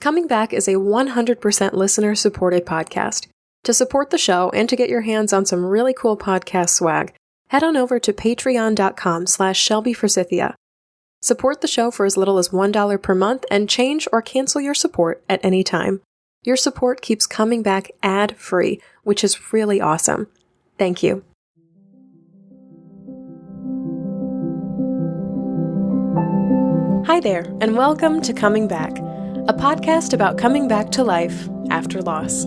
Coming Back is a 100% listener-supported podcast. To support the show and to get your hands on some really cool podcast swag, head on over to patreon.com/ShelbyForsythia. Support the show for as little as $1 per month and change or cancel your support at any time. Your support keeps Coming Back ad-free, which is really awesome. Thank you. Hi there, and welcome to Coming Back, a podcast about coming back to life after loss.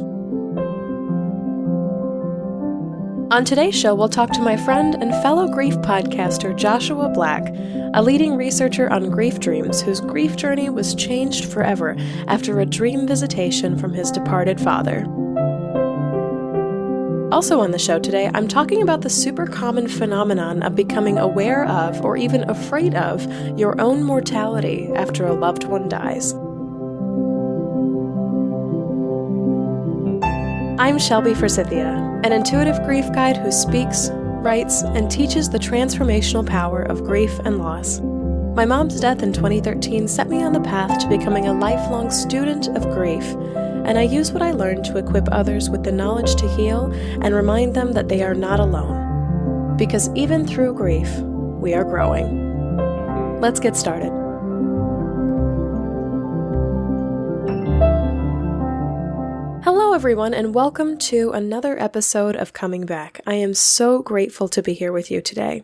On today's show, we'll talk to my friend and fellow grief podcaster Joshua Black, a leading researcher on grief dreams whose grief journey was changed forever after a dream visitation from his departed father. Also on the show today, I'm talking about the super common phenomenon of becoming aware of or even afraid of your own mortality after a loved one dies. I'm Shelby Forsythia, an intuitive grief guide who speaks, writes, and teaches the transformational power of grief and loss. My mom's death in 2013 set me on the path to becoming a lifelong student of grief, and I use what I learned to equip others with the knowledge to heal and remind them that they are not alone. Because even through grief, we are growing. Let's get started. Hello everyone, and welcome to another episode of Coming Back. I am so grateful to be here with you today.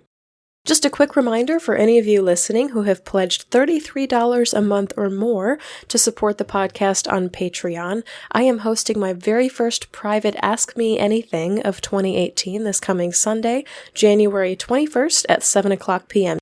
Just a quick reminder for any of you listening who have pledged $33 a month or more to support the podcast on Patreon, I am hosting my very first private Ask Me Anything of 2018 this coming Sunday, January 21st at 7 o'clock p.m.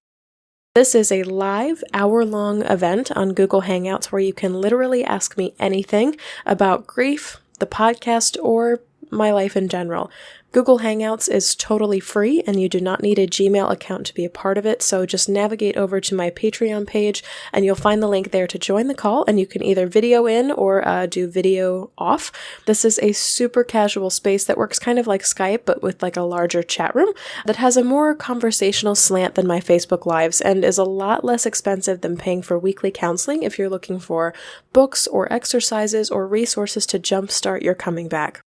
This is a live, hour-long event on Google Hangouts where you can literally ask me anything about grief, the podcast, or my life in general. Google Hangouts is totally free, and you do not need a Gmail account to be a part of it, so just navigate over to my Patreon page, and you'll find the link there to join the call, and you can either video in or do video off. This is a super casual space that works kind of like Skype, but with like a larger chat room that has a more conversational slant than my Facebook Lives, and is a lot less expensive than paying for weekly counseling if you're looking for books or exercises or resources to jumpstart your coming back.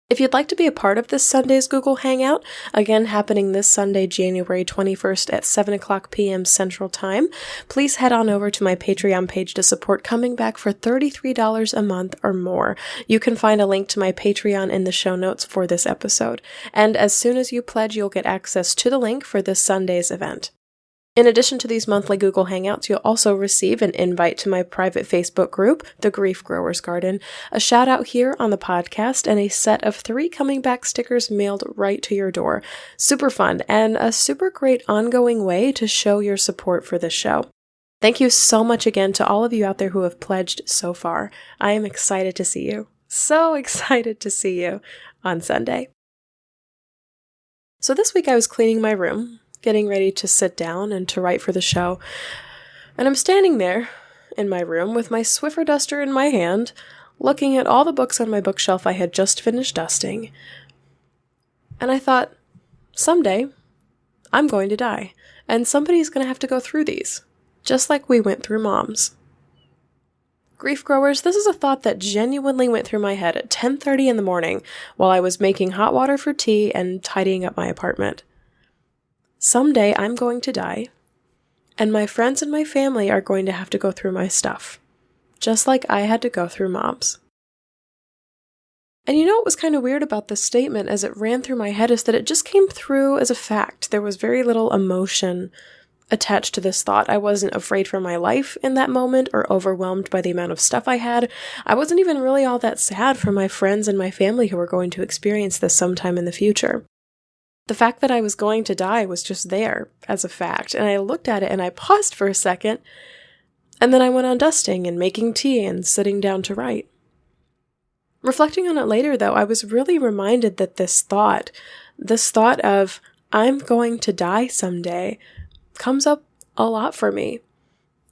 If you'd like to be a part of this Sunday's Google Hangout, again happening this Sunday, January 21st at 7 o'clock p.m. Central Time, please head on over to my Patreon page to support Coming Back for $33 a month or more. You can find a link to my Patreon in the show notes for this episode. And as soon as you pledge, you'll get access to the link for this Sunday's event. In addition to these monthly Google Hangouts, you'll also receive an invite to my private Facebook group, The Grief Growers Garden, a shout out here on the podcast, and a set of 3 Coming Back stickers mailed right to your door. Super fun, and a super great ongoing way to show your support for this show. Thank you so much again to all of you out there who have pledged so far. I am excited to see you. So excited to see you on Sunday. So this week I was cleaning my room, getting ready to sit down and to write for the show, and I'm standing there in my room with my Swiffer duster in my hand, looking at all the books on my bookshelf I had just finished dusting, and I thought, someday, I'm going to die, and somebody's going to have to go through these, just like we went through Mom's. Grief growers, this is a thought that genuinely went through my head at 10:30 in the morning while I was making hot water for tea and tidying up my apartment. Someday I'm going to die, and my friends and my family are going to have to go through my stuff, just like I had to go through Mom's. And you know what was kind of weird about this statement as it ran through my head is that it just came through as a fact. There was very little emotion attached to this thought. I wasn't afraid for my life in that moment or overwhelmed by the amount of stuff I had. I wasn't even really all that sad for my friends and my family who were going to experience this sometime in the future. The fact that I was going to die was just there as a fact, and I looked at it and I paused for a second, and then I went on dusting and making tea and sitting down to write. Reflecting on it later, though, I was really reminded that this thought of, I'm going to die someday, comes up a lot for me.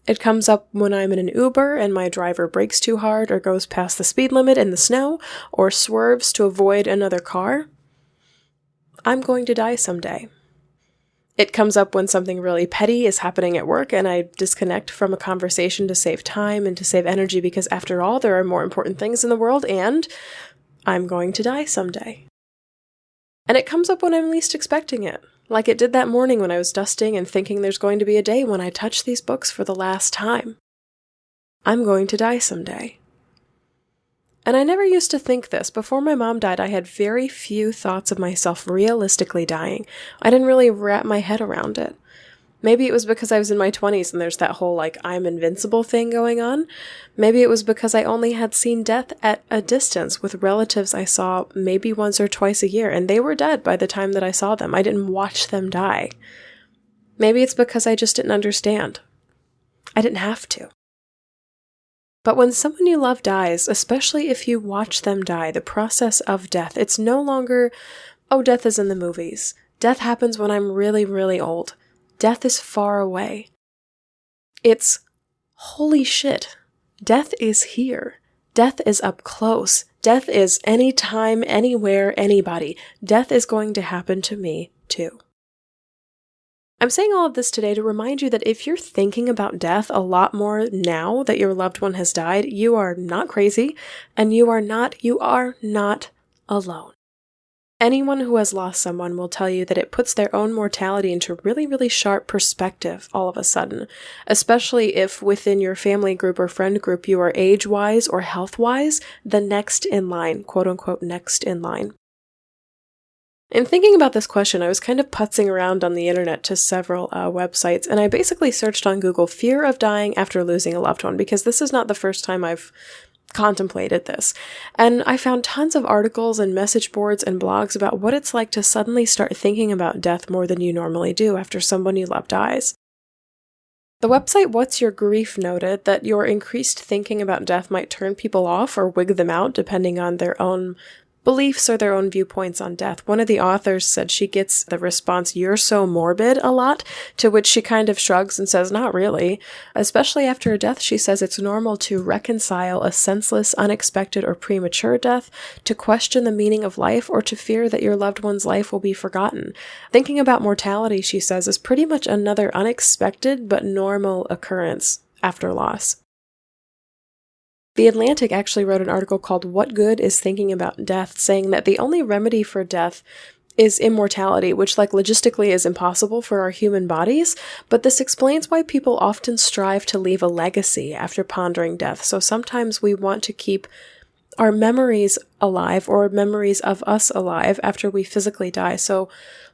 It comes up when I'm in an Uber and my driver brakes too hard or goes past the speed limit in the snow or swerves to avoid another car. I'm going to die someday. It comes up when something really petty is happening at work and I disconnect from a conversation to save time and to save energy because after all, there are more important things in the world and I'm going to die someday. And it comes up when I'm least expecting it, like it did that morning when I was dusting and thinking there's going to be a day when I touch these books for the last time. I'm going to die someday. And I never used to think this. Before my mom died, I had very few thoughts of myself realistically dying. I didn't really wrap my head around it. Maybe it was because I was in my 20s and there's that whole I'm invincible thing going on. Maybe it was because I only had seen death at a distance with relatives I saw maybe once or twice a year, and they were dead by the time that I saw them. I didn't watch them die. Maybe it's because I just didn't understand. I didn't have to. But when someone you love dies, especially if you watch them die, the process of death, it's no longer, death is in the movies. Death happens when I'm really, really old. Death is far away. It's, holy shit, death is here. Death is up close. Death is anytime, anywhere, anybody. Death is going to happen to me, too. I'm saying all of this today to remind you that if you're thinking about death a lot more now that your loved one has died, you are not crazy, and you are not alone. Anyone who has lost someone will tell you that it puts their own mortality into really, really sharp perspective all of a sudden, especially if within your family group or friend group you are age-wise or health-wise the next in line, quote-unquote next in line. In thinking about this question, I was kind of putzing around on the internet to several websites, and I basically searched on Google fear of dying after losing a loved one, because this is not the first time I've contemplated this. And I found tons of articles and message boards and blogs about what it's like to suddenly start thinking about death more than you normally do after someone you love dies. The website What's Your Grief noted that your increased thinking about death might turn people off or wig them out depending on their own beliefs or their own viewpoints on death. One of the authors said she gets the response, "You're so morbid," a lot, to which she kind of shrugs and says, not really. Especially after a death, she says it's normal to reconcile a senseless, unexpected, or premature death, to question the meaning of life, or to fear that your loved one's life will be forgotten. Thinking about mortality, she says, is pretty much another unexpected but normal occurrence after loss. The Atlantic actually wrote an article called "What Good is Thinking About Death?" saying that the only remedy for death is immortality, which logistically is impossible for our human bodies, but this explains why people often strive to leave a legacy after pondering death. So sometimes we want to keep our memories alive or memories of us alive after we physically die. So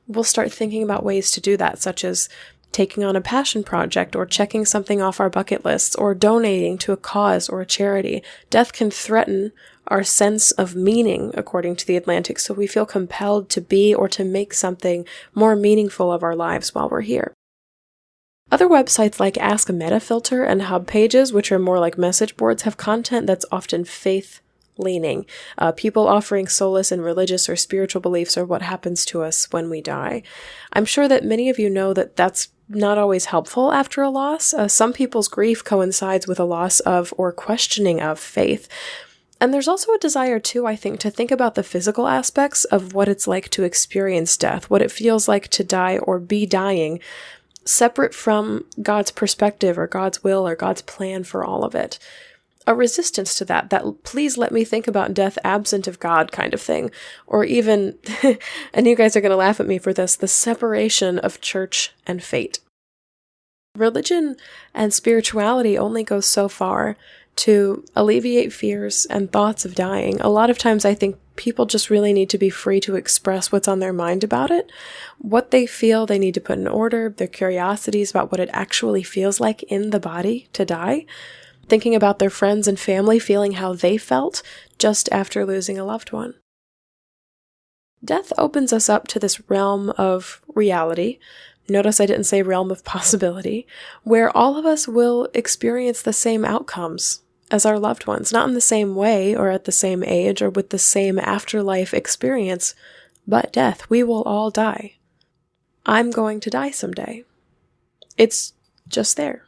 we'll start thinking about ways to do that, such as taking on a passion project, or checking something off our bucket lists, or donating to a cause or a charity. Death can threaten our sense of meaning, according to The Atlantic, so we feel compelled to be or to make something more meaningful of our lives while we're here. Other websites like Ask a Metafilter and Hub Pages, which are more like message boards, have content that's often faith-leaning. People offering solace in religious or spiritual beliefs or what happens to us when we die. I'm sure that many of you know that that's not always helpful after a loss. Some people's grief coincides with a loss of or questioning of faith. And there's also a desire too, I think, to think about the physical aspects of what it's like to experience death, what it feels like to die or be dying, separate from God's perspective or God's will or God's plan for all of it. A resistance to that please let me think about death absent of God kind of thing. Or even, and you guys are going to laugh at me for this, the separation of church and fate. Religion and spirituality only goes so far to alleviate fears and thoughts of dying. A lot of times I think people just really need to be free to express what's on their mind about it, what they feel they need to put in order, their curiosities about what it actually feels like in the body to die, thinking about their friends and family, feeling how they felt just after losing a loved one. Death opens us up to this realm of reality. Notice I didn't say realm of possibility, where all of us will experience the same outcomes as our loved ones, not in the same way or at the same age or with the same afterlife experience, but death. We will all die. I'm going to die someday. It's just there.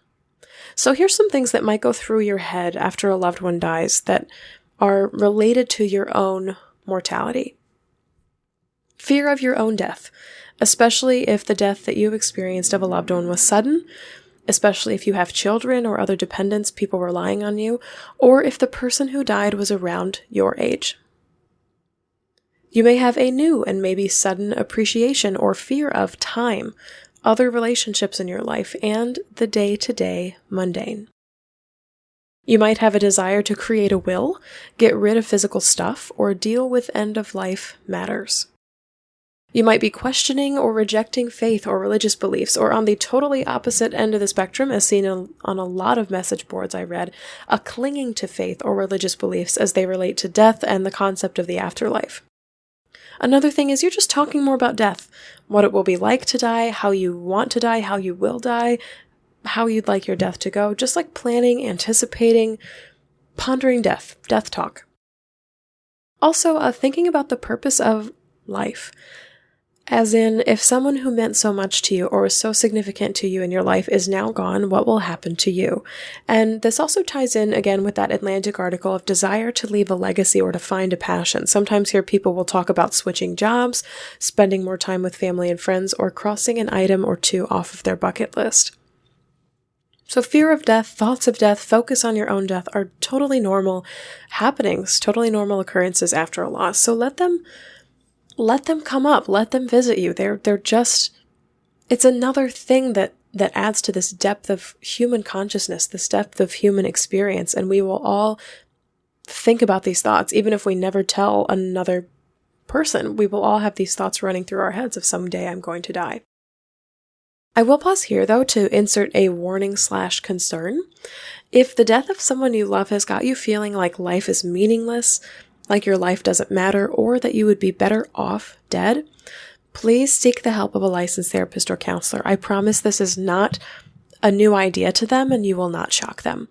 So here's some things that might go through your head after a loved one dies that are related to your own mortality. Fear of your own death. especially if the death that you've experienced of a loved one was sudden, especially if you have children or other dependents, people relying on you, or if the person who died was around your age. You may have a new and maybe sudden appreciation or fear of time, other relationships in your life, and the day-to-day mundane. You might have a desire to create a will, get rid of physical stuff, or deal with end-of-life matters. You might be questioning or rejecting faith or religious beliefs, or on the totally opposite end of the spectrum, as seen on a lot of message boards I read, a clinging to faith or religious beliefs as they relate to death and the concept of the afterlife. Another thing is you're just talking more about death, what it will be like to die, how you want to die, how you will die, how you'd like your death to go, just like planning, anticipating, pondering death talk. Also, thinking about the purpose of life. As in, if someone who meant so much to you or was so significant to you in your life is now gone, what will happen to you? And this also ties in, again, with that Atlantic article of desire to leave a legacy or to find a passion. Sometimes here people will talk about switching jobs, spending more time with family and friends, or crossing an item or two off of their bucket list. So fear of death, thoughts of death, focus on your own death are totally normal happenings, totally normal occurrences after a loss. So let them come up, let them visit you. They're just, it's another thing that adds to this depth of human consciousness, this depth of human experience. And we will all think about these thoughts, even if we never tell another person, we will all have these thoughts running through our heads of someday I'm going to die. I will pause here, though, to insert a warning/concern. If the death of someone you love has got you feeling like life is meaningless, like your life doesn't matter, or that you would be better off dead, please seek the help of a licensed therapist or counselor. I promise this is not a new idea to them, and you will not shock them.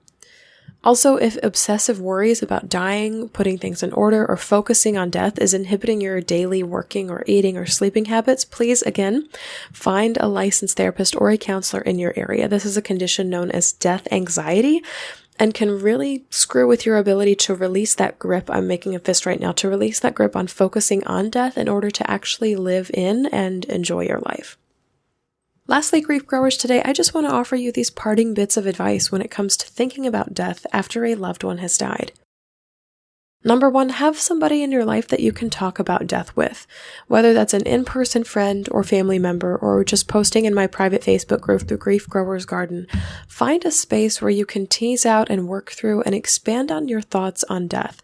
Also, if obsessive worries about dying, putting things in order, or focusing on death is inhibiting your daily working or eating or sleeping habits, please, again, find a licensed therapist or a counselor in your area. This is a condition known as death anxiety and can really screw with your ability to release that grip. I'm making a fist right now, to release that grip on focusing on death in order to actually live in and enjoy your life. Lastly, grief growers, today I just want to offer you these parting bits of advice when it comes to thinking about death after a loved one has died. Number one, have somebody in your life that you can talk about death with, whether that's an in-person friend or family member or just posting in my private Facebook group, The Grief Growers Garden. Find a space where you can tease out and work through and expand on your thoughts on death.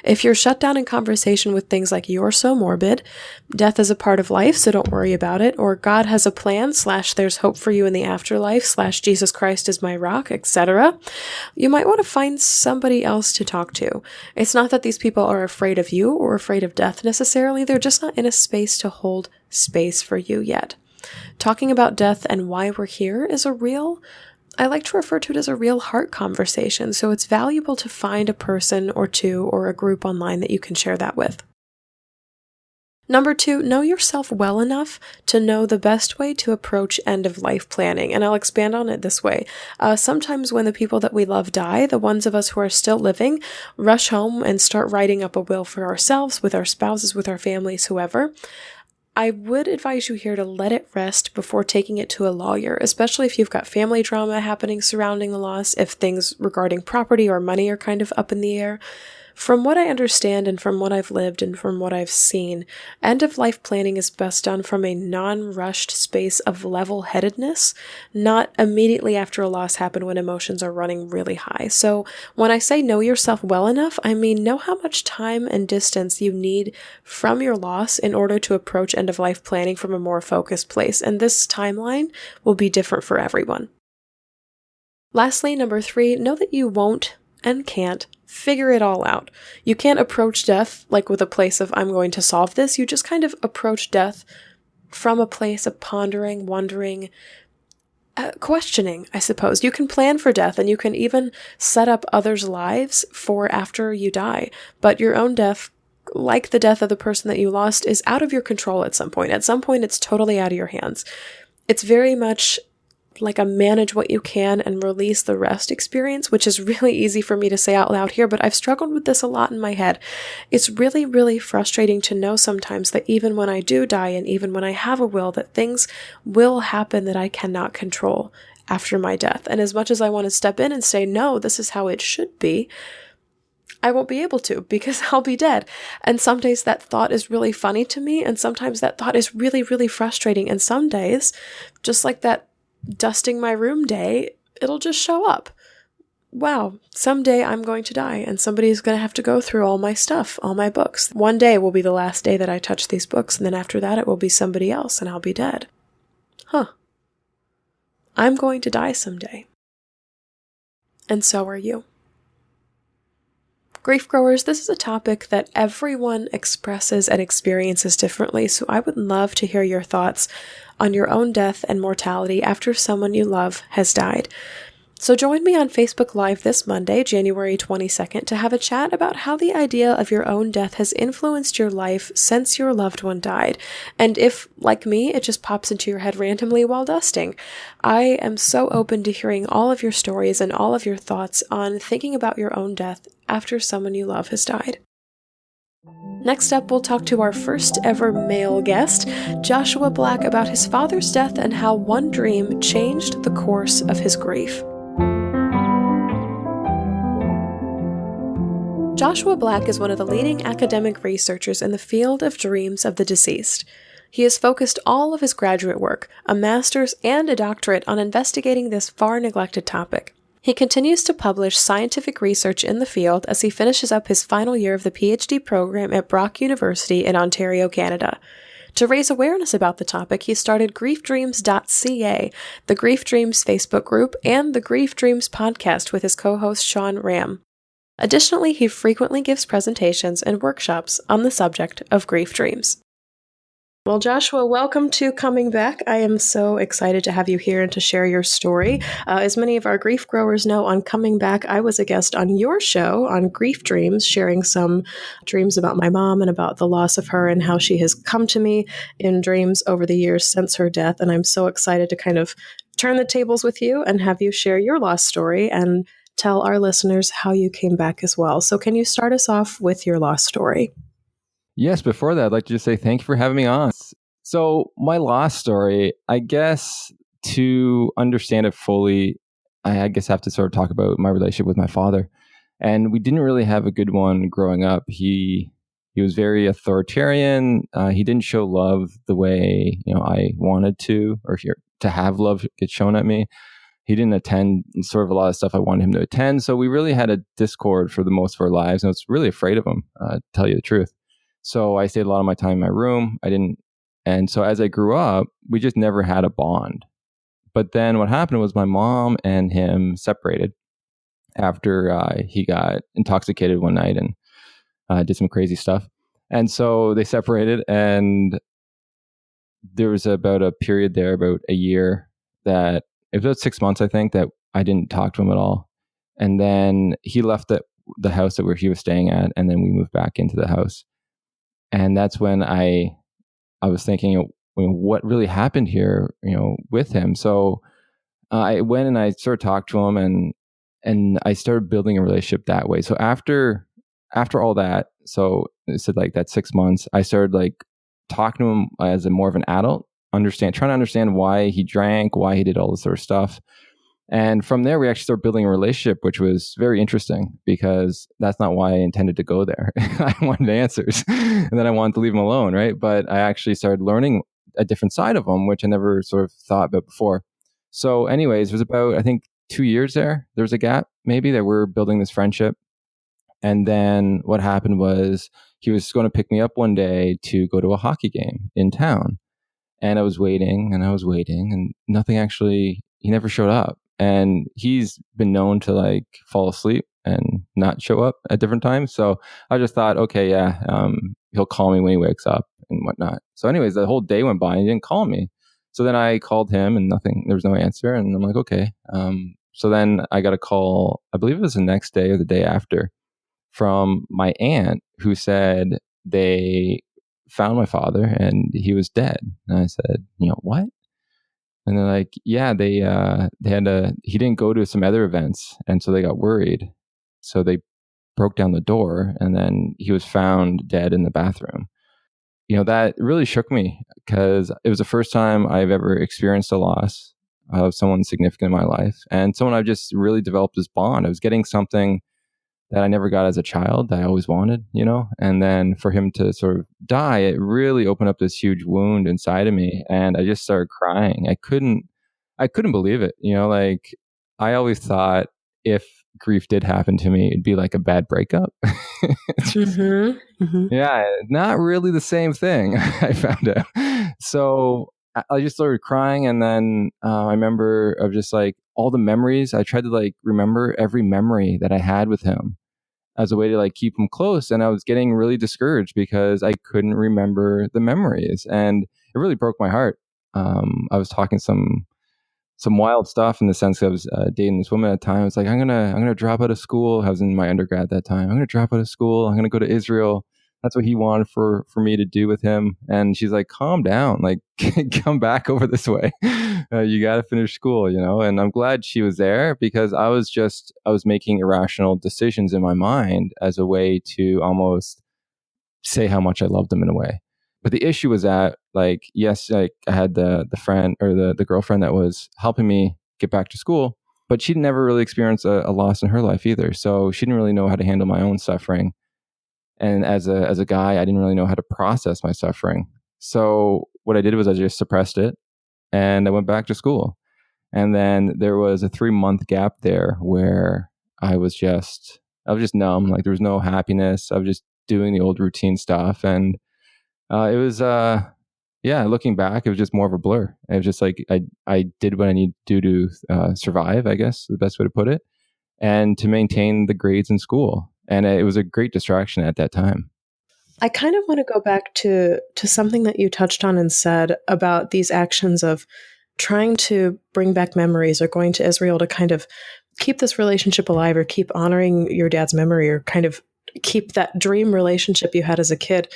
If you're shut down in conversation with things like "you're so morbid," "death is a part of life, so don't worry about it," or "God has a plan," / "there's hope for you in the afterlife," / "Jesus Christ is my rock," etc., you might want to find somebody else to talk to. It's not that these people are afraid of you or afraid of death necessarily, they're just not in a space to hold space for you yet. Talking about death and why we're here is I like to refer to it as a real heart conversation, so it's valuable to find a person or two or a group online that you can share that with. Number two, know yourself well enough to know the best way to approach end-of-life planning, and I'll expand on it this way. Sometimes when the people that we love die, the ones of us who are still living rush home and start writing up a will for ourselves, with our spouses, with our families, whoever. I would advise you here to let it rest before taking it to a lawyer, especially if you've got family drama happening surrounding the loss, if things regarding property or money are kind of up in the air. From what I understand and from what I've lived and from what I've seen, end-of-life planning is best done from a non-rushed space of level-headedness, not immediately after a loss happened when emotions are running really high. So when I say know yourself well enough, I mean know how much time and distance you need from your loss in order to approach end-of-life planning from a more focused place, and this timeline will be different for everyone. Lastly, number three, know that you won't and can't figure it all out. You can't approach death like with a place of "I'm going to solve this." You just kind of approach death from a place of pondering, wondering, questioning, I suppose. You can plan for death and you can even set up others' lives for after you die. But your own death, like the death of the person that you lost, is out of your control at some point. At some point, it's totally out of your hands. It's very much like a manage what you can and release the rest experience, which is really easy for me to say out loud here, but I've struggled with this a lot in my head. It's really, really frustrating to know sometimes that even when I do die and even when I have a will, that things will happen that I cannot control after my death. And as much as I want to step in and say, no, this is how it should be, I won't be able to because I'll be dead. And some days that thought is really funny to me, and sometimes that thought is really, really frustrating. And some days, just like that dusting my room day, it'll just show up. Wow, someday I'm going to die, and somebody's going to have to go through all my stuff, all my books. One day will be the last day that I touch these books, and then after that it will be somebody else, and I'll be dead. Huh. I'm going to die someday. And so are you. Grief growers, this is a topic that everyone expresses and experiences differently, so I would love to hear your thoughts on your own death and mortality after someone you love has died. So join me on Facebook Live this Monday, January 22nd, to have a chat about how the idea of your own death has influenced your life since your loved one died. And if, like me, it just pops into your head randomly while dusting. I am so open to hearing all of your stories and all of your thoughts on thinking about your own death after someone you love has died. Next up, we'll talk to our first ever male guest, Joshua Black, about his father's death and how one dream changed the course of his grief. Joshua Black is one of the leading academic researchers in the field of dreams of the deceased. He has focused all of his graduate work, a master's and a doctorate, on investigating this far neglected topic. He continues to publish scientific research in the field as he finishes up his final year of the PhD program at Brock University in Ontario, Canada. To raise awareness about the topic, he started griefdreams.ca, the Grief Dreams Facebook group, and the Grief Dreams podcast with his co-host Sean Ram. Additionally, he frequently gives presentations and workshops on the subject of grief dreams. Well, Joshua, welcome to Coming Back. I am so excited to have you here and to share your story. As many of our grief growers know, on Coming Back, I was a guest on your show on Grief Dreams, sharing some dreams about my mom and about the loss of her and how she has come to me in dreams over the years since her death. And I'm so excited to kind of turn the tables with you and have you share your lost story and tell our listeners how you came back as well. So can you start us off with your lost story? Yes, before that, I'd like to just say thank you for having me on. So my lost story, I guess to understand it fully, I guess I have to sort of talk about my relationship with my father. And we didn't really have a good one growing up. He was very authoritarian. He didn't show love the way I wanted to, or to have love get shown at me. He didn't attend sort of a lot of stuff I wanted him to attend. So we really had a discord for the most of our lives. And I was really afraid of him, to tell you the truth. So I stayed a lot of my time in my room. And so as I grew up, we just never had a bond. But then what happened was my mom and him separated after he got intoxicated one night and did some crazy stuff. And so they separated, and there was about a period there, about a year, that it was about 6 months, I think, that I didn't talk to him at all. And then he left the house that he was staying at, and then we moved back into the house. And that's when I was thinking, what really happened here, with him. So I went and I sort of talked to him, and I started building a relationship that way. So after all that, so it said like that 6 months, I started like talking to him as a more of an adult, trying to understand why he drank, why he did all this sort of stuff. And from there, we actually started building a relationship, which was very interesting because that's not why I intended to go there. I wanted answers and then I wanted to leave him alone, right? But I actually started learning a different side of him, which I never sort of thought about before. So anyways, it was about, I think, 2 years there. There was a gap maybe that we're building this friendship. And then what happened was he was going to pick me up one day to go to a hockey game in town. And I was waiting and nothing actually, he never showed up. And he's been known to like fall asleep and not show up at different times. So I just thought, okay, yeah, he'll call me when he wakes up and whatnot. So anyways, the whole day went by and he didn't call me. So then I called him and there was no answer. And I'm like, okay. So then I got a call, I believe it was the next day or the day after, from my aunt who said they found my father and he was dead. And I said, what? And they're like, yeah, they had he didn't go to some other events. And so they got worried. So they broke down the door, and then he was found dead in the bathroom. That really shook me because it was the first time I've ever experienced a loss of someone significant in my life, and someone I've just really developed this bond. I was getting something that I never got as a child that I always wanted, and then for him to sort of die, it really opened up this huge wound inside of me, and I just started crying. I couldn't believe it. Like, I always thought if grief did happen to me, it'd be like a bad breakup. Yeah, not really the same thing. I found out. So I just started crying, and then I remember of just like all the memories. I tried to like remember every memory that I had with him as a way to like keep him close, and I was getting really discouraged because I couldn't remember the memories, and it really broke my heart. I was talking some wild stuff in the sense that I was dating this woman at the time. I was like, I'm gonna drop out of school. I was in my undergrad at that time. I'm gonna drop out of school. I'm gonna go to Israel. That's what he wanted for me to do with him. And she's like, calm down, like come back over this way. You got to finish school, And I'm glad she was there because I was making irrational decisions in my mind as a way to almost say how much I loved him in a way. But the issue was that, like, yes, like I had the friend or the girlfriend that was helping me get back to school, but she'd never really experienced a loss in her life either. So she didn't really know how to handle my own suffering. And as a guy, I didn't really know how to process my suffering. So what I did was I just suppressed it, and I went back to school. And then there was a 3-month gap there where I was just numb. Like, there was no happiness. I was just doing the old routine stuff. And it was, looking back, it was just more of a blur. It was just like, I did what I need to do to survive, I guess, the best way to put it, and to maintain the grades in school. And it was a great distraction at that time. I kind of want to go back to something that you touched on and said about these actions of trying to bring back memories or going to Israel to kind of keep this relationship alive or keep honoring your dad's memory or kind of keep that dream relationship you had as a kid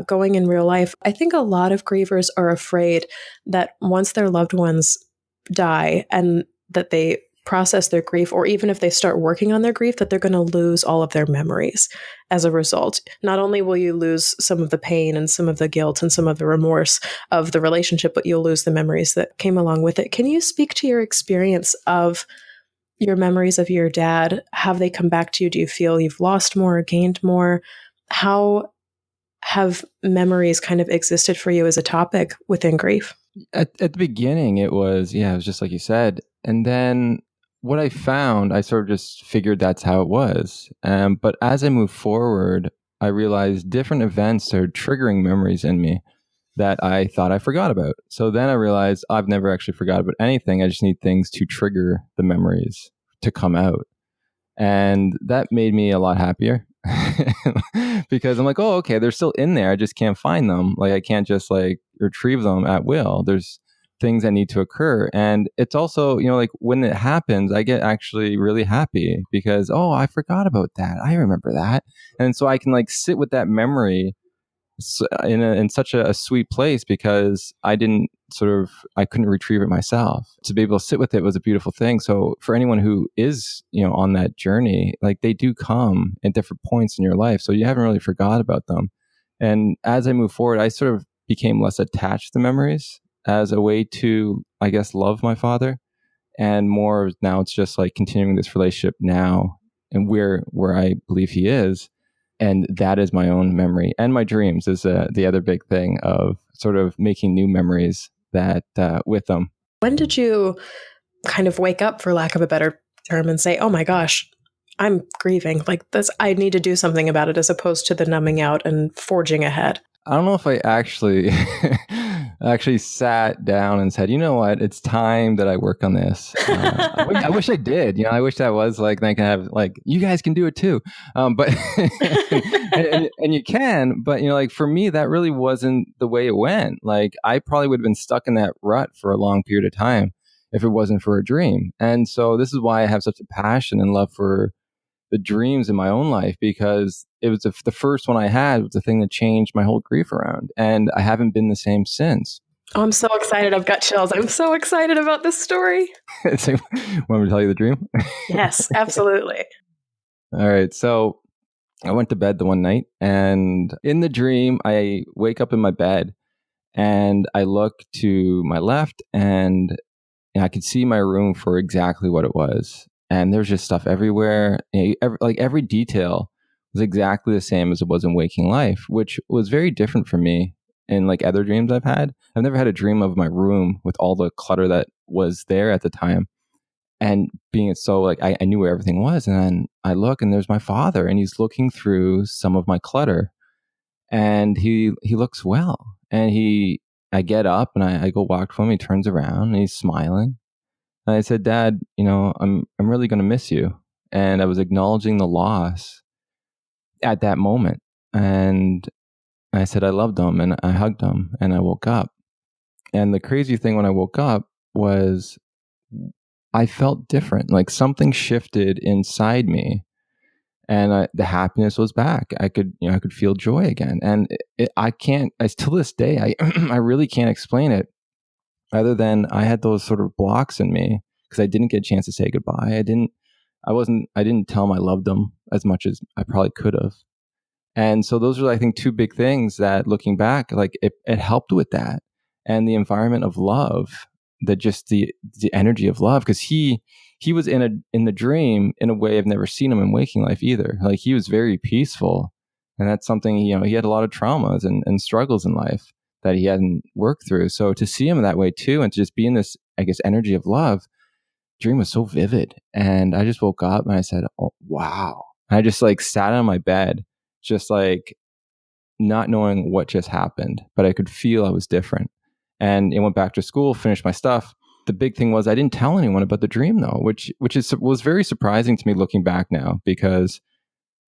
going in real life. I think a lot of grievers are afraid that once their loved ones die and that they process their grief, or even if they start working on their grief, that they're going to lose all of their memories as a result. Not only will you lose some of the pain and some of the guilt and some of the remorse of the relationship, but you'll lose the memories that came along with it. Can you speak to your experience of your memories of your dad? Have they come back to you? Do you feel you've lost more or gained more? How have memories kind of existed for you as a topic within grief? At the beginning, it was just like you said. And then what I found, I sort of just figured that's how it was. But as I moved forward, I realized different events are triggering memories in me that I thought I forgot about. So then I realized I've never actually forgot about anything. I just need things to trigger the memories to come out. And that made me a lot happier because I'm like, oh, okay, they're still in there. I just can't find them. Like, I can't just like retrieve them at will. There's things that need to occur. And it's also, like when it happens, I get actually really happy because, oh, I forgot about that. I remember that. And so I can like sit with that memory in such a sweet place because I couldn't retrieve it myself. To be able to sit with it was a beautiful thing. So for anyone who is, on that journey, like they do come at different points in your life. So you haven't really forgot about them. And as I move forward, I sort of became less attached to memories as a way to, I guess, love my father. And more now it's just like continuing this relationship now and where I believe he is. And that is my own memory. And my dreams is the other big thing of sort of making new memories that with them. When did you kind of wake up, for lack of a better term, and say, oh my gosh, I'm grieving. Like this, I need to do something about it, as opposed to the numbing out and forging ahead? I don't know if I actually actually sat down and said, you know what, it's time that I work on this. I wish I did. I wish that was like, I can have like, you guys can do it too. But and you can, but like for me, that really wasn't the way it went. Like I probably would have been stuck in that rut for a long period of time if it wasn't for a dream. And so this is why I have such a passion and love for the dreams in my own life, because it was the first one I had was the thing that changed my whole grief around. And I haven't been the same since. Oh, I'm so excited. I've got chills. I'm so excited about this story. So, want me to tell you the dream? Yes, absolutely. All right. So I went to bed the one night, and in the dream, I wake up in my bed and I look to my left, and I could see my room for exactly what it was. And there's just stuff everywhere. Every detail was exactly the same as it was in waking life, which was very different for me in like other dreams I've had. I've never had a dream of my room with all the clutter that was there at the time. And being so like I knew where everything was. And then I look and there's my father, and he's looking through some of my clutter, and he looks well. And I get up and I go walk to him. He turns around and he's smiling. And I said, Dad, I'm really going to miss you. And I was acknowledging the loss at that moment. And I said, I loved him, and I hugged him, and I woke up. And the crazy thing when I woke up was I felt different. Like something shifted inside me, and the happiness was back. I could feel joy again. And I can't, as till this day, I really can't explain it other than I had those sort of blocks in me because I didn't get a chance to say goodbye. I didn't tell him I loved him as much as I probably could have. And so those are, I think, two big things that looking back, like it helped with that. And the environment of love, that just the energy of love, because he was in the dream in a way I've never seen him in waking life either. Like he was very peaceful. And that's something, he had a lot of traumas and struggles in life that he hadn't worked through. So to see him that way too, and to just be in this, I guess, energy of love, dream was so vivid. And I just woke up and I said, oh, wow. And I just like sat on my bed, just like not knowing what just happened, but I could feel I was different. And I went back to school, finished my stuff. The big thing was I didn't tell anyone about the dream though, which was very surprising to me looking back now, because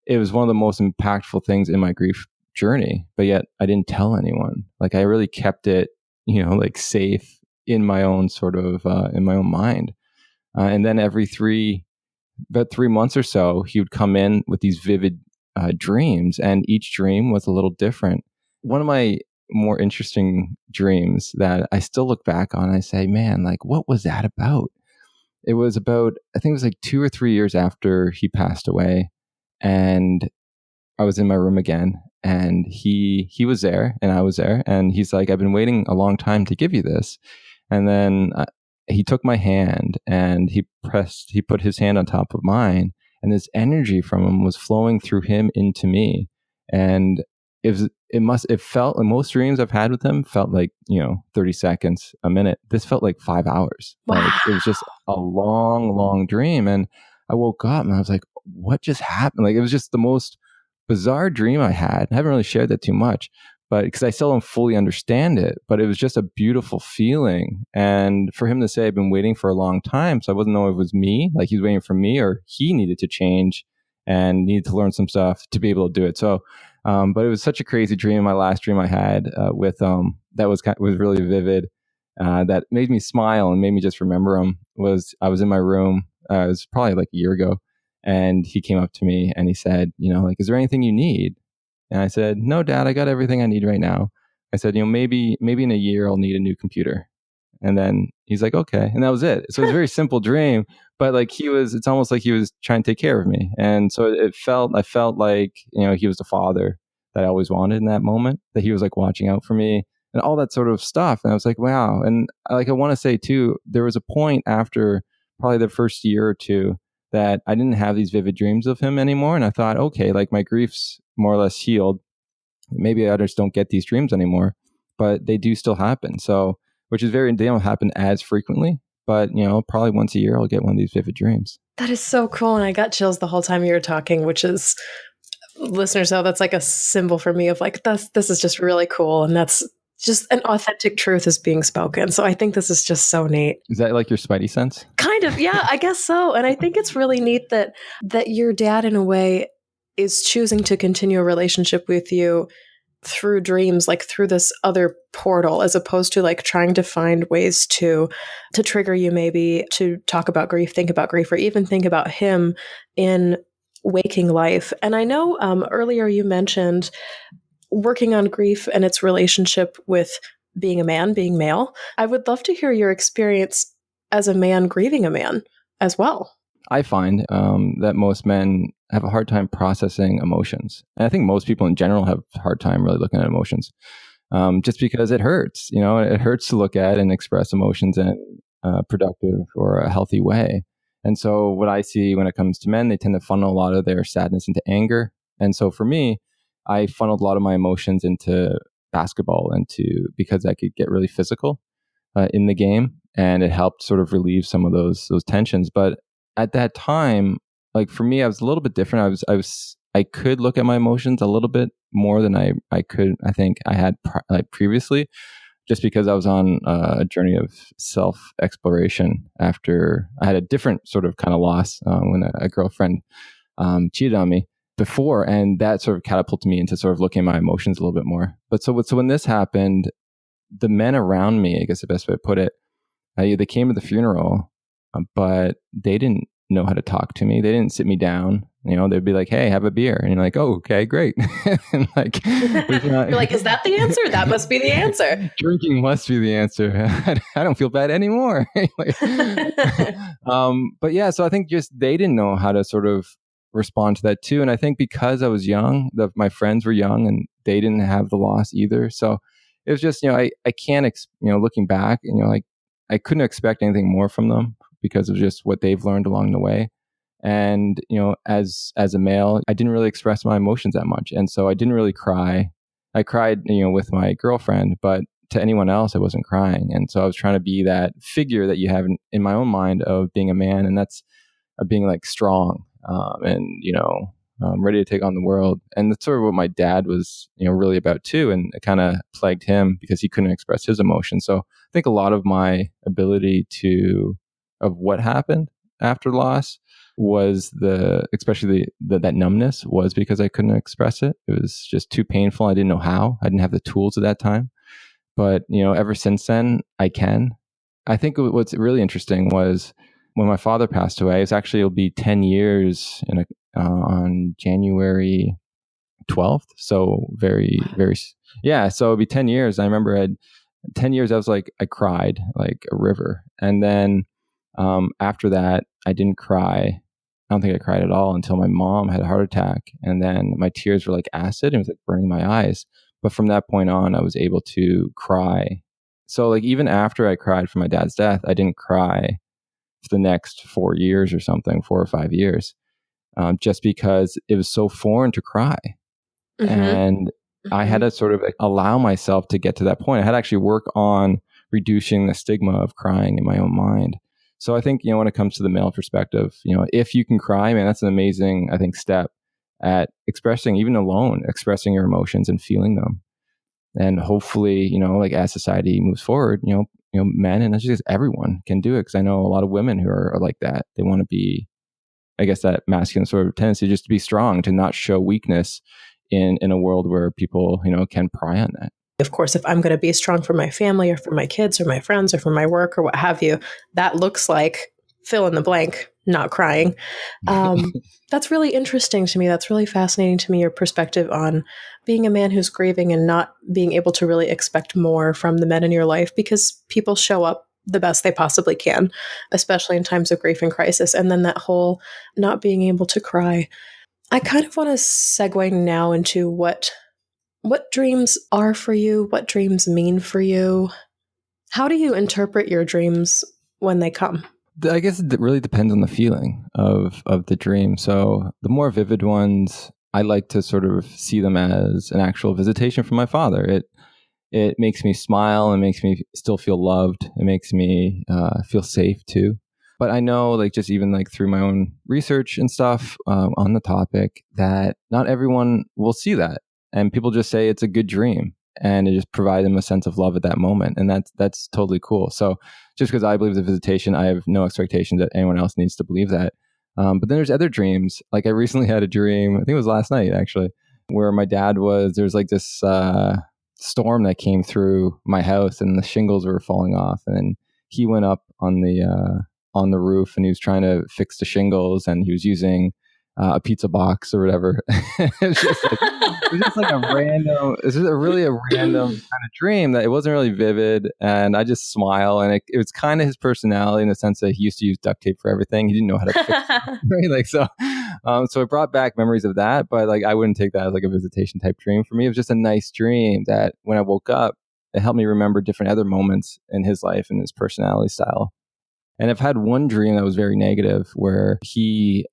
it was one of the most impactful things in my grief journey, but yet I didn't tell anyone. Like I really kept it, like safe in my own sort of, in my own mind. And then about 3 months or so, he would come in with these vivid dreams, and each dream was a little different. One of my more interesting dreams that I still look back on, I say, man, like, what was that about? It was about, I think it was like 2 or 3 years after he passed away, and I was in my room again, and he was there, and I was there, and he's like, I've been waiting a long time to give you this. And then he took my hand and he put his hand on top of mine, and this energy from him was flowing through him into me. And it felt, in most dreams I've had with him felt like, 30 seconds, a minute. This felt like 5 hours. Wow. Like it was just a long, long dream. And I woke up and I was like, what just happened? Like it was just the most bizarre dream I had. I haven't really shared that too much, but because I still don't fully understand it, but it was just a beautiful feeling. And for him to say, I've been waiting for a long time, so I wasn't knowing if it was me, like he was waiting for me, or he needed to change and needed to learn some stuff to be able to do it. So, but it was such a crazy dream. My last dream I had with that was really vivid. That made me smile and made me just remember him. Was I was in my room. It was probably like a year ago, and he came up to me and he said, like, is there anything you need? And I said, no, Dad, I got everything I need right now. I said, maybe in a year I'll need a new computer. And then he's like, okay. And that was it. So it was a very simple dream, but like it's almost like he was trying to take care of me. And so I felt like, he was the father that I always wanted in that moment, that he was like watching out for me and all that sort of stuff. And I was like, wow. And like, I want to say too, there was a point after probably the first year or two that I didn't have these vivid dreams of him anymore. And I thought, okay, like my grief's more or less healed. Maybe I just don't get these dreams anymore, but they do still happen. So, they don't happen as frequently, but probably once a year I'll get one of these vivid dreams. That is so cool. And I got chills the whole time you were talking, which is, listeners know, that's like a symbol for me of like, this is just really cool. And that's just an authentic truth is being spoken. So I think this is just so neat. Is that like your spidey sense? Kind of. Yeah, I guess so. And I think it's really neat that your dad in a way is choosing to continue a relationship with you through dreams, like through this other portal, as opposed to like trying to find ways to trigger you, maybe to talk about grief, think about grief, or even think about him in waking life. And I know earlier you mentioned working on grief and its relationship with being a man, being male. I would love to hear your experience as a man grieving a man as well. I find that most men have a hard time processing emotions. And I think most people in general have a hard time really looking at emotions, just because it hurts. It hurts to look at and express emotions in a productive or a healthy way. And so what I see when it comes to men, they tend to funnel a lot of their sadness into anger. And so for me, I funneled a lot of my emotions into basketball, because I could get really physical in the game, and it helped sort of relieve some of those tensions. But at that time, like for me, I was a little bit different. I could look at my emotions a little bit more than I could. I think I had previously, just because I was on a journey of self exploration after I had a different sort of kind of loss when a girlfriend cheated on me before, and that sort of catapulted me into sort of looking at my emotions a little bit more. But so when this happened, the men around me, I guess the best way to put it, they came to the funeral, but they didn't know how to talk to me. They didn't sit me down. They'd be like, "Hey, have a beer," and you're like, "Oh, okay, great." And like, you're like, "Is that the answer? That must be the answer." Drinking must be the answer. I don't feel bad anymore. But yeah, so I think just they didn't know how to sort of respond to that too. And I think because I was young, my friends were young, and they didn't have the loss either. So it was just, I can't, looking back, like I couldn't expect anything more from them because of just what they've learned along the way. And, as a male, I didn't really express my emotions that much. And so I didn't really cry. I cried, with my girlfriend, but to anyone else, I wasn't crying. And so I was trying to be that figure that you have in my own mind of being a man. And that's being like strong, and, ready to take on the world. And that's sort of what my dad was, really about too. And it kind of plagued him because he couldn't express his emotions. So I think a lot of my ability of what happened after loss was especially that numbness was because I couldn't express it. It was just too painful. I didn't know how. I didn't have the tools at that time. But, ever since then, I can. I think what's really interesting was when my father passed away, it'll be 10 years on January 12th. So very, very, yeah. So it'll be 10 years. I remember 10 years, I cried like a river. And then after that, I didn't cry. I don't think I cried at all until my mom had a heart attack. And then my tears were like acid and it was like burning my eyes. But from that point on, I was able to cry. So like even after I cried for my dad's death, I didn't cry for the next 4 years or something, 4 or 5 years, just because it was so foreign to cry. Mm-hmm. And I had to sort of allow myself to get to that point. I had to actually work on reducing the stigma of crying in my own mind. So I think, when it comes to the male perspective, if you can cry, man, that's an amazing, I think, step at expressing, even alone, expressing your emotions and feeling them. And hopefully, like as society moves forward, men and just everyone can do it. Because I know a lot of women who are like that. They want to be, I guess, that masculine sort of tendency just to be strong, to not show weakness in a world where people, can pry on that. Of course, if I'm going to be strong for my family or for my kids or my friends or for my work or what have you, that looks like fill in the blank, not crying. That's really interesting to me. That's really fascinating to me, your perspective on being a man who's grieving and not being able to really expect more from the men in your life, because people show up the best they possibly can, especially in times of grief and crisis. And then that whole not being able to cry. I kind of want to segue now into what dreams are for you, what dreams mean for you. How do you interpret your dreams when they come? I guess it really depends on the feeling of the dream. So the more vivid ones, I like to sort of see them as an actual visitation from my father. It makes me smile and makes me still feel loved. It makes me feel safe too. But I know, like, just even like through my own research and stuff on the topic, that not everyone will see that. And people just say it's a good dream, and it just provides them a sense of love at that moment. And that's totally cool. So just because I believe the visitation, I have no expectation that anyone else needs to believe that. But then there's other dreams. Like I recently had a dream, I think it was last night actually, where my dad there's like this storm that came through my house and the shingles were falling off. And he went up on the roof and he was trying to fix the shingles, and he was using a pizza box or whatever. It's just like a random, it's just a really a random kind of dream that it wasn't really vivid. And I just smile. And it was kind of his personality in the sense that he used to use duct tape for everything. He didn't know how to fix it. Right? Like, so it brought back memories of that. But like, I wouldn't take that as like a visitation type dream. For me, it was just a nice dream that when I woke up, it helped me remember different other moments in his life and his personality style. And I've had one dream that was very negative where he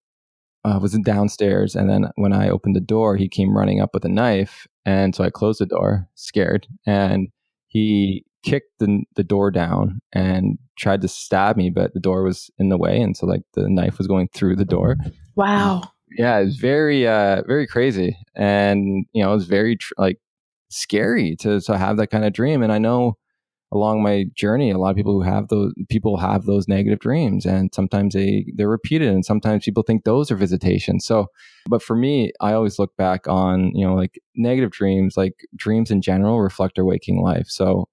was downstairs, and then when I opened the door, he came running up with a knife, and so I closed the door, scared, and he kicked the door down and tried to stab me, but the door was in the way, and so like the knife was going through the door. Wow. Yeah, it was very very crazy, and it was very like scary to have that kind of dream. And I know along my journey, a lot of people have those negative dreams, and sometimes they're repeated, and sometimes people think those are visitations. So, but for me, I always look back on like negative dreams, like dreams in general reflect our waking life. So,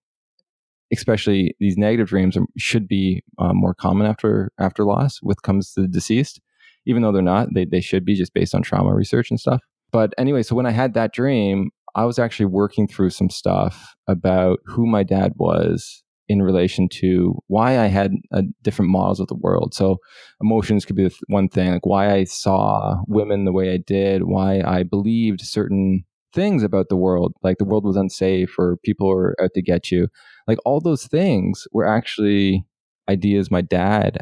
especially these negative dreams should be more common after loss, with comes to the deceased, even though they're not. They should be, just based on trauma research and stuff. But anyway, so when I had that dream, I was actually working through some stuff about who my dad was in relation to why I had different models of the world. So emotions could be one thing, like why I saw women the way I did, why I believed certain things about the world, like the world was unsafe or people were out to get you. Like all those things were actually ideas my dad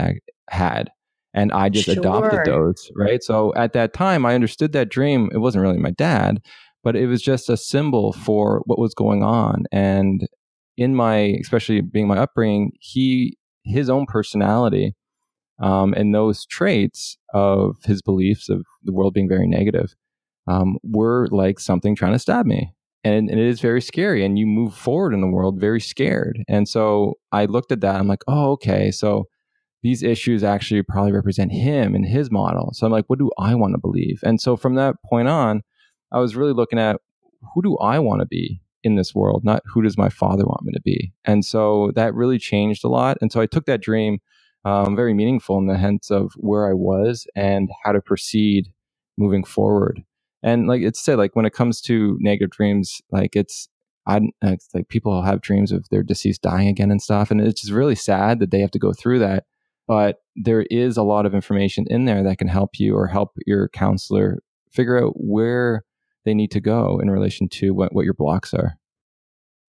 had. And I just adopted those, right? So at that time, I understood that dream. It wasn't really my dad, but it was just a symbol for what was going on. And in especially being my upbringing, his own personality and those traits of his beliefs of the world being very negative were like something trying to stab me. And it is very scary. And you move forward in the world very scared. And so I looked at that. I'm like, oh, okay. So these issues actually probably represent him and his model. So I'm like, what do I want to believe? And so from that point on, I was really looking at, who do I want to be in this world, not who does my father want me to be. And so that really changed a lot. And so I took that dream very meaningful in the sense of where I was and how to proceed moving forward. And like it said, like when it comes to negative dreams, like it's like people have dreams of their deceased dying again and stuff. And it's just really sad that they have to go through that. But there is a lot of information in there that can help you or help your counselor figure out where they need to go in relation to what your blocks are.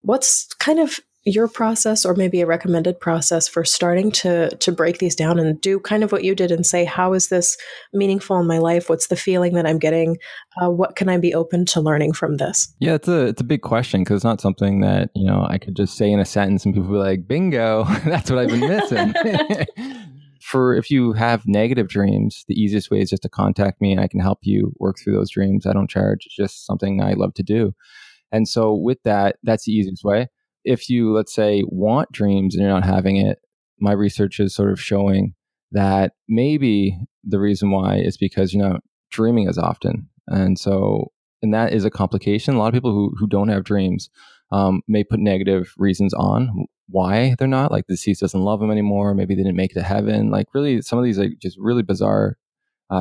What's kind of your process, or maybe a recommended process for starting to break these down and do kind of what you did and say, how is this meaningful in my life? What's the feeling that I'm getting? What can I be open to learning from this? Yeah, it's a big question, because it's not something that, I could just say in a sentence and people be like, bingo, that's what I've been missing. If you have negative dreams, the easiest way is just to contact me and I can help you work through those dreams. I don't charge. It's just something I love to do. And so with that, that's the easiest way. If you, let's say, want dreams and you're not having it, my research is sort of showing that maybe the reason why is because you're not dreaming as often. And that is a complication. A lot of people who don't have dreams may put negative reasons on why they're not, like the deceased doesn't love them anymore. Maybe they didn't make it to heaven. Like really, some of these are just really bizarre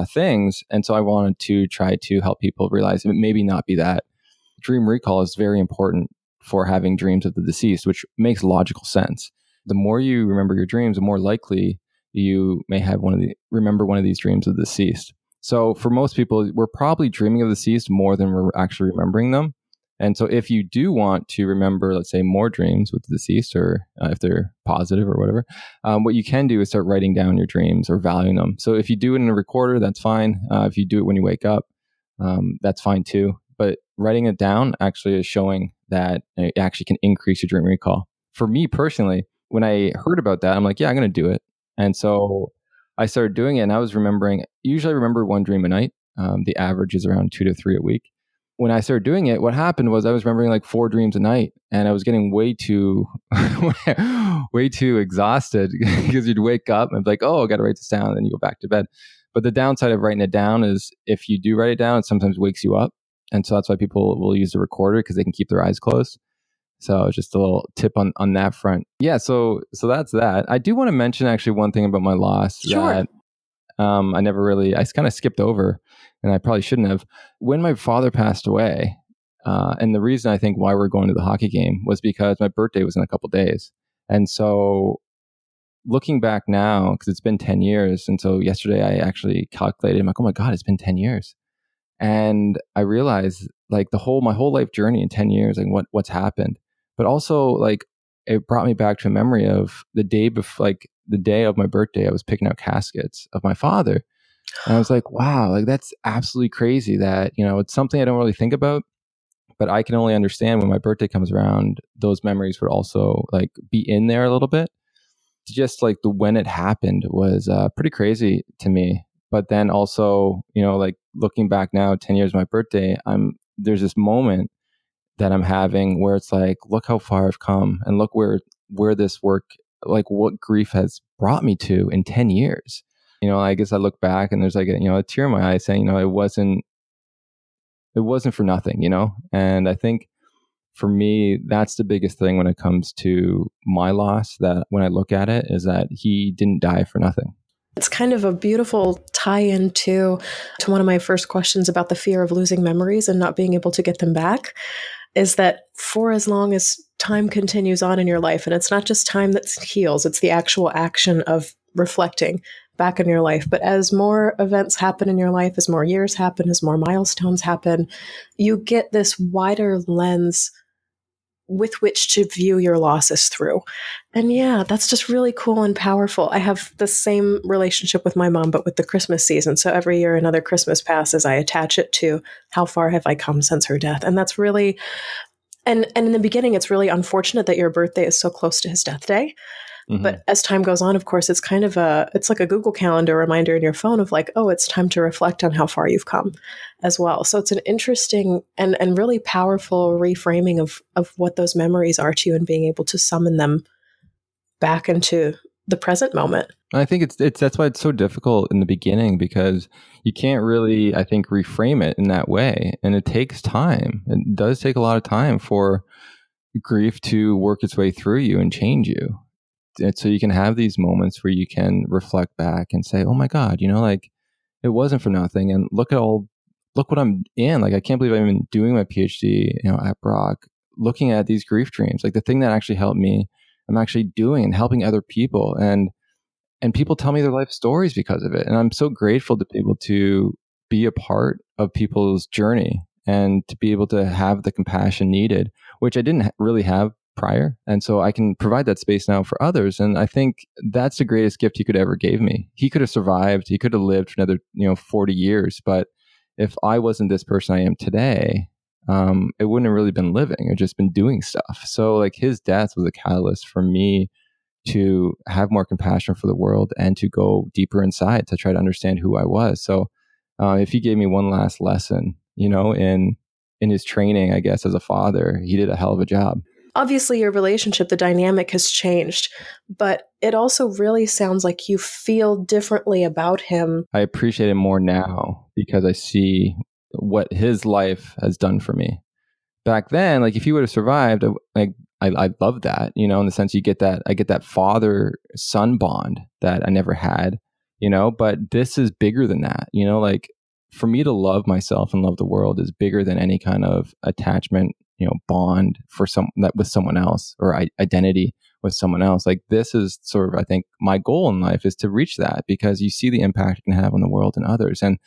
things. And so I wanted to try to help people realize it maybe not be that. Dream recall is very important for having dreams of the deceased, which makes logical sense. The more you remember your dreams, the more likely you may have remember one of these dreams of the deceased. So for most people, we're probably dreaming of the deceased more than we're actually remembering them. And so if you do want to remember, let's say, more dreams with the deceased, or if they're positive or whatever, what you can do is start writing down your dreams or valuing them. So if you do it in a recorder, that's fine. If you do it when you wake up, that's fine too. But writing it down actually is showing that it actually can increase your dream recall. For me personally, when I heard about that, I'm like, yeah, I'm going to do it. And so I started doing it, and I was usually I remember one dream a night. The average is around 2 to 3 a week. When I started doing it, what happened was I was remembering like 4 dreams a night, and I was getting way too exhausted because you'd wake up and be like, oh, I got to write this down, and then you go back to bed. But the downside of writing it down is if you do write it down, it sometimes wakes you up. And so that's why people will use the recorder, because they can keep their eyes closed. So just a little tip on that front. Yeah, so that's that. I do want to mention actually one thing about my loss. Sure. That I kind of skipped over. and I probably shouldn't have. When my father passed away, and the reason I think why we're going to the hockey game was because my birthday was in a couple days. And so looking back now, because it's been 10 years, and so yesterday I actually calculated, I'm like, oh my God, it's been 10 years. And I realized like my whole life journey in 10 years, like what's happened. But also like it brought me back to a memory of the day before, like the day of my birthday, I was picking out caskets of my father. And I was like, wow, like that's absolutely crazy that, it's something I don't really think about, but I can only understand when my birthday comes around, those memories would also like be in there a little bit. Just like when it happened was pretty crazy to me. But then also, like looking back now, 10 years my birthday, there's this moment that I'm having where it's like, look how far I've come, and look where this work, like what grief has brought me to in 10 years. I guess I look back and there's like a tear in my eye saying, it wasn't for nothing, And I think for me, that's the biggest thing when it comes to my loss, that when I look at it, is that he didn't die for nothing. It's kind of a beautiful tie-in to one of my first questions about the fear of losing memories and not being able to get them back, is that for as long as time continues on in your life, and it's not just time that heals, it's the actual action of reflecting back in your life. But as more events happen in your life, as more years happen, as more milestones happen, you get this wider lens with which to view your losses through. And yeah, that's just really cool and powerful. I have the same relationship with my mom, but with the Christmas season. So every year another Christmas passes, I attach it to how far have I come since her death. And that's really, and in the beginning, it's really unfortunate that your birthday is so close to his death day. Mm-hmm. But as time goes on, of course, it's kind of it's like a Google Calendar reminder in your phone of like, oh, it's time to reflect on how far you've come as well. So it's an interesting and really powerful reframing of what those memories are to you, and being able to summon them back into the present moment. I think that's why it's so difficult in the beginning, because you can't really, I think, reframe it in that way. And it takes time. It does take a lot of time for grief to work its way through you and change you. And so you can have these moments where you can reflect back and say, oh my God, like it wasn't for nothing. And look what I'm in. Like, I can't believe I'm even doing my PhD, at Brock, looking at these grief dreams, like the thing that actually helped me, I'm actually doing and helping other people. And people tell me their life stories because of it. And I'm so grateful to be able to be a part of people's journey and to be able to have the compassion needed, which I didn't really have prior. And so I can provide that space now for others. And I think that's the greatest gift he could ever gave me. He could have survived. He could have lived for another, 40 years. But if I wasn't this person I am today, it wouldn't have really been living or just been doing stuff. So like his death was a catalyst for me to have more compassion for the world and to go deeper inside to try to understand who I was. So if he gave me one last lesson, in his training, I guess, as a father, he did a hell of a job. Obviously, your relationship, the dynamic has changed, but it also really sounds like you feel differently about him. I appreciate him more now because I see what his life has done for me. Back then, like if he would have survived, I love that, in the sense I get that father-son bond that I never had, but this is bigger than that, like for me to love myself and love the world is bigger than any kind of attachment, bond with someone else, or identity with someone else. Like this is sort of, I think, my goal in life is to reach that, because you see the impact it can have on the world and others. And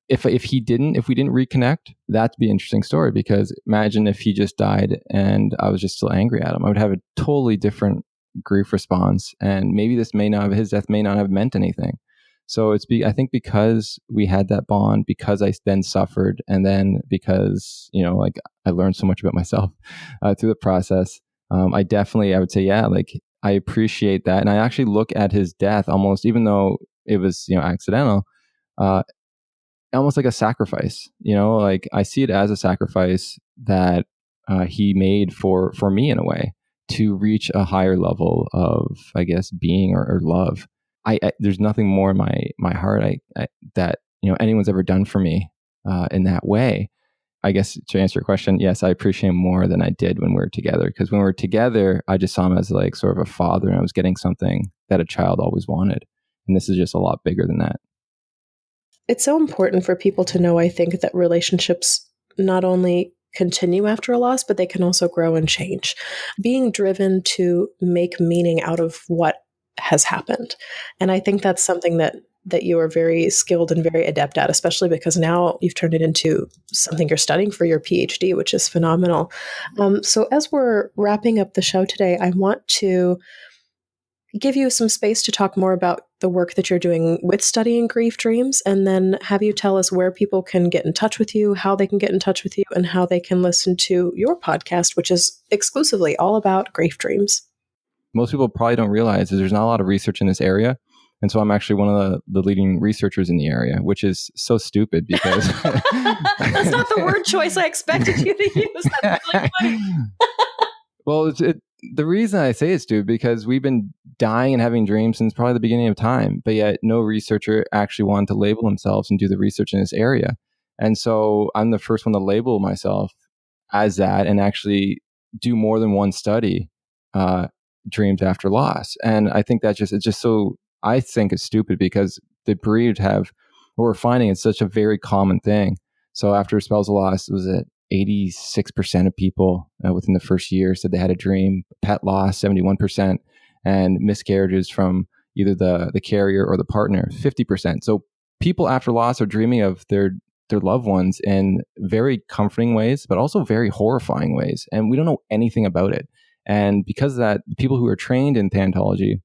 if we didn't reconnect, that'd be an interesting story, because imagine if he just died and I was just still angry at him. I would have a totally different grief response, and maybe his death may not have meant anything. So I think because we had that bond, because I then suffered, and then because, like I learned so much about myself through the process, I would say, yeah, like I appreciate that. And I actually look at his death almost, even though it was, accidental, almost like a sacrifice, like I see it as a sacrifice that he made for me in a way to reach a higher level of, I guess, being or love. There's nothing more in my heart that anyone's ever done for me in that way. I guess to answer your question, yes, I appreciate him more than I did when we were together, because when we were together, I just saw him as like sort of a father, and I was getting something that a child always wanted, and this is just a lot bigger than that. it's so important for people to know, I think, that relationships not only continue after a loss, but they can also grow and change. Being driven to make meaning out of what has happened. And I think that's something that you are very skilled and very adept at, especially because now you've turned it into something you're studying for your PhD, which is phenomenal. So as we're wrapping up the show today, I want to give you some space to talk more about the work that you're doing with studying grief dreams, and then have you tell us where people can get in touch with you, how they can get in touch with you, and how they can listen to your podcast, which is exclusively all about grief dreams. Most people probably don't realize that there's not a lot of research in this area. And so I'm actually one of the leading researchers in the area, which is so stupid because... That's not the word choice I expected you to use. That's really funny. Well, the reason I say it's stupid because we've been dying and having dreams since probably the beginning of time, but yet no researcher actually wanted to label themselves and do the research in this area. And so I'm the first one to label myself as that and actually do more than one study, dreams after loss. And I think it's just so, I think it's stupid because the breed what we're finding is such a very common thing. So after spells of loss, was it 86% of people within the first year said they had a dream, pet loss 71%, and miscarriages from either the carrier or the partner 50%. So people after loss are dreaming of their loved ones in very comforting ways, but also very horrifying ways, and we don't know anything about it. And because of that, the people who are trained in thanatology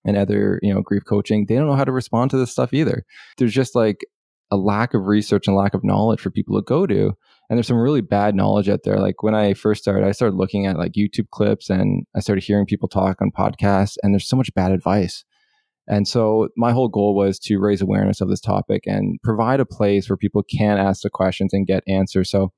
and other grief coaching, they don't know how to respond to this stuff either. There's just like a lack of research and lack of knowledge for people to go to. And there's some really bad knowledge out there. Like when I first started, I started looking at like YouTube clips and I started hearing people talk on podcasts, and there's so much bad advice. And so my whole goal was to raise awareness of this topic and provide a place where people can ask the questions and get answers. So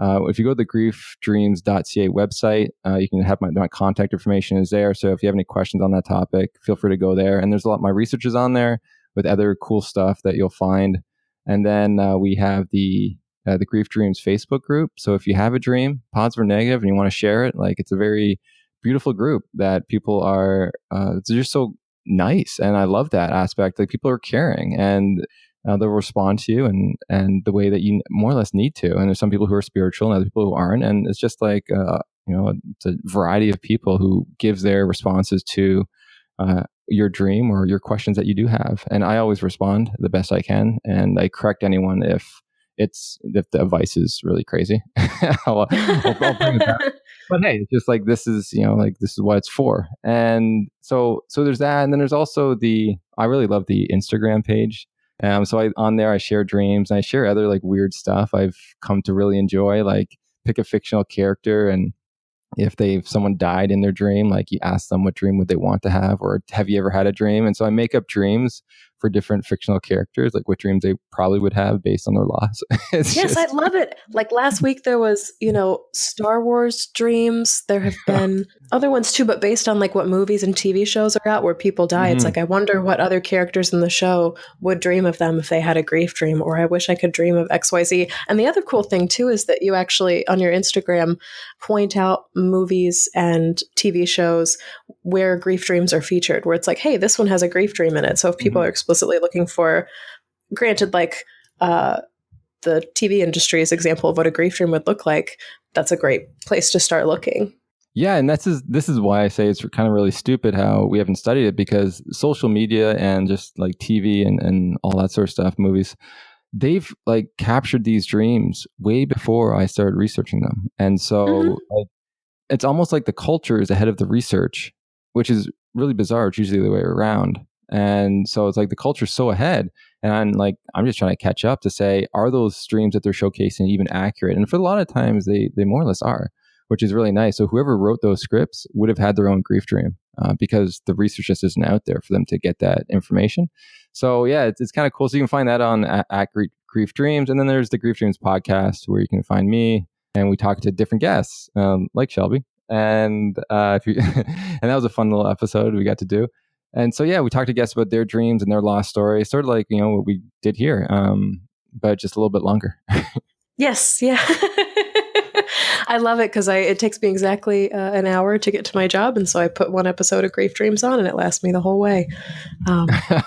if you go to the griefdreams.ca website, you can have my contact information is there. So if you have any questions on that topic, feel free to go there. And there's a lot of my research is on there with other cool stuff that you'll find. And then we have the Grief Dreams Facebook group. So if you have a dream, positive or negative, and you want to share it, like it's a very beautiful group that people are it's just so nice. And I love that aspect. Like people are caring and they'll respond to you and the way that you more or less need to. And there's some people who are spiritual and other people who aren't. And it's just like, it's a variety of people who gives their responses to your dream or your questions that you do have. And I always respond the best I can. And I correct anyone if the advice is really crazy. I'll bring it back. But hey, it's just like this is what it's for. And so there's that. And then there's also I really love the Instagram page. So on there I share dreams and I share other like weird stuff I've come to really enjoy, like pick a fictional character, and if someone died in their dream, like you ask them what dream would they want to have, or have you ever had a dream? And so I make up dreams for different fictional characters, like what dreams they probably would have based on their loss. Yes, I love it. Like last week there was, Star Wars dreams. There have been other ones too, but based on like what movies and TV shows are out where people die. It's like, I wonder what other characters in the show would dream of them if they had a grief dream, or I wish I could dream of XYZ. And the other cool thing too is that you actually on your Instagram point out movies and TV shows where grief dreams are featured, where it's like, hey, this one has a grief dream in it. So if people are explicitly looking for, granted, like the TV industry's example of what a grief dream would look like, that's a great place to start looking. Yeah, and this is why I say it's kind of really stupid how we haven't studied it, because social media and just like TV and all that sort of stuff, movies, they've like captured these dreams way before I started researching them. And so like, it's almost like the culture is ahead of the research, which is really bizarre. It's usually the other way around. And so it's like the culture's so ahead. And I'm just trying to catch up to say, are those dreams that they're showcasing even accurate? And for a lot of times they more or less are, which is really nice. So whoever wrote those scripts would have had their own grief dream because the research just isn't out there for them to get that information. So yeah, it's kind of cool. So you can find that on at Grief Dreams. And then there's the Grief Dreams podcast where you can find me and we talk to different guests like Shelby. And and that was a fun little episode we got to do. And so, yeah, we talked to guests about their dreams and their lost story, sort of like, what we did here, but just a little bit longer. Yes. Yeah. I love it because it takes me exactly an hour to get to my job. And so I put one episode of Grief Dreams on and it lasts me the whole way.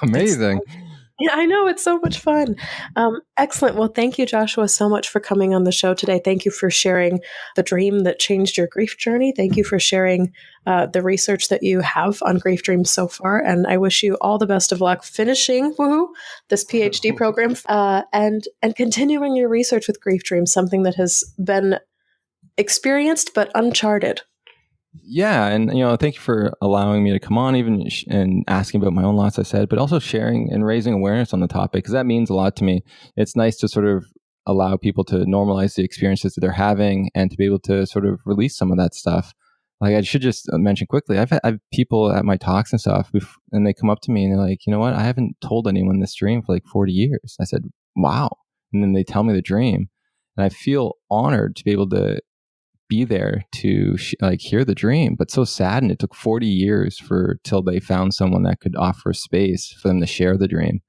Amazing. Yeah, I know. It's so much fun. Excellent. Well, thank you, Joshua, so much for coming on the show today. Thank you for sharing the dream that changed your grief journey. Thank you for sharing the research that you have on grief dreams so far. And I wish you all the best of luck finishing this PhD program and continuing your research with grief dreams, something that has been experienced but uncharted. Yeah, and thank you for allowing me to come on, even and asking about my own loss. I said, but also sharing and raising awareness on the topic, because that means a lot to me. It's nice to sort of allow people to normalize the experiences that they're having, and to be able to sort of release some of that stuff. Like, I should just mention quickly, I've people at my talks and stuff, and they come up to me and they're like, you know what? I haven't told anyone this dream for like 40 years. I said, wow. And then they tell me the dream, and I feel honored to be able to be there to hear the dream, but so sad. And it took 40 years till they found someone that could offer space for them to share the dream.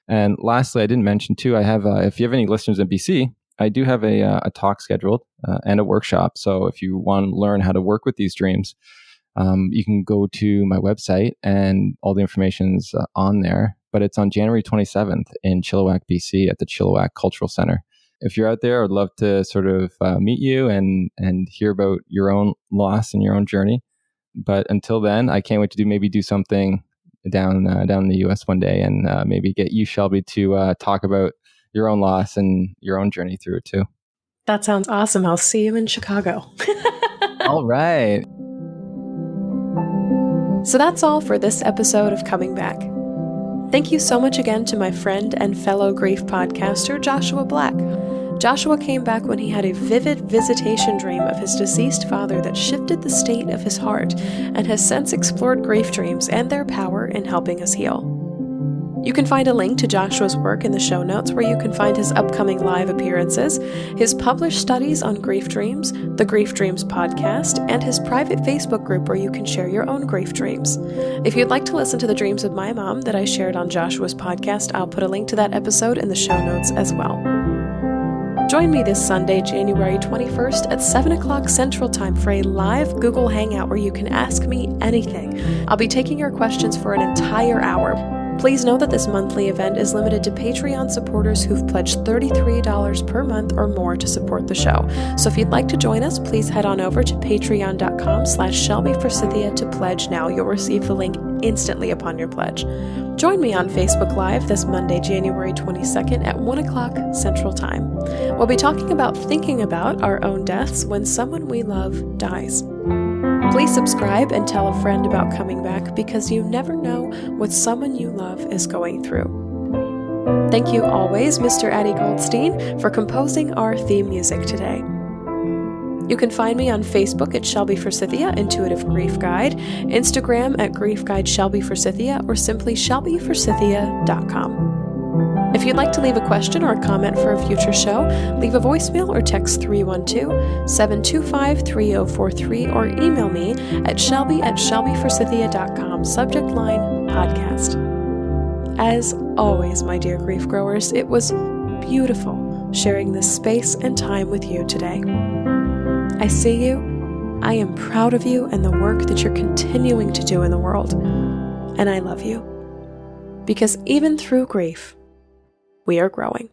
And lastly, I didn't mention too, I have, if you have any listeners in BC, I do have a talk scheduled and a workshop. So if you want to learn how to work with these dreams, you can go to my website and all the information's on there. But it's on January 27th in Chilliwack, BC at the Chilliwack Cultural Center. If you're out there, I'd love to sort of meet you and hear about your own loss and your own journey. But until then, I can't wait to do something down in the US one day, and maybe get you, Shelby, to talk about your own loss and your own journey through it too. That sounds awesome. I'll see you in Chicago. All right. So that's all for this episode of Coming Back. Thank you so much again to my friend and fellow grief podcaster, Joshua Black. Joshua came back when he had a vivid visitation dream of his deceased father that shifted the state of his heart, and has since explored grief dreams and their power in helping us heal. You can find a link to Joshua's work in the show notes, where you can find his upcoming live appearances, his published studies on grief dreams, the Grief Dreams podcast, and his private Facebook group where you can share your own grief dreams. If you'd like to listen to the dreams of my mom that I shared on Joshua's podcast, I'll put a link to that episode in the show notes as well. Join me this Sunday, January 21st at 7 o'clock Central Time for a live Google Hangout where you can ask me anything. I'll be taking your questions for an entire hour. Please know that this monthly event is limited to Patreon supporters who've pledged $33 per month or more to support the show. So if you'd like to join us, please head on over to patreon.com/ShelbyForsythia to pledge now. You'll receive the link instantly upon your pledge. Join me on Facebook Live this Monday, January 22nd at 1 o'clock Central Time. We'll be talking about thinking about our own deaths when someone we love dies. Please subscribe and tell a friend about Coming Back, because you never know what someone you love is going through. Thank you always, Mr. Addie Goldstein, for composing our theme music today. You can find me on Facebook at Shelby Forsythia, Intuitive Grief Guide, Instagram at Grief Guide Shelby Forsythia, or simply shelbyforsythia.com. If you'd like to leave a question or a comment for a future show, leave a voicemail or text 312-725-3043, or email me at shelby@shelbyforsythia.com, subject line podcast. As always, my dear grief growers, it was beautiful sharing this space and time with you today. I see you, I am proud of you and the work that you're continuing to do in the world, and I love you. Because even through grief, we are growing.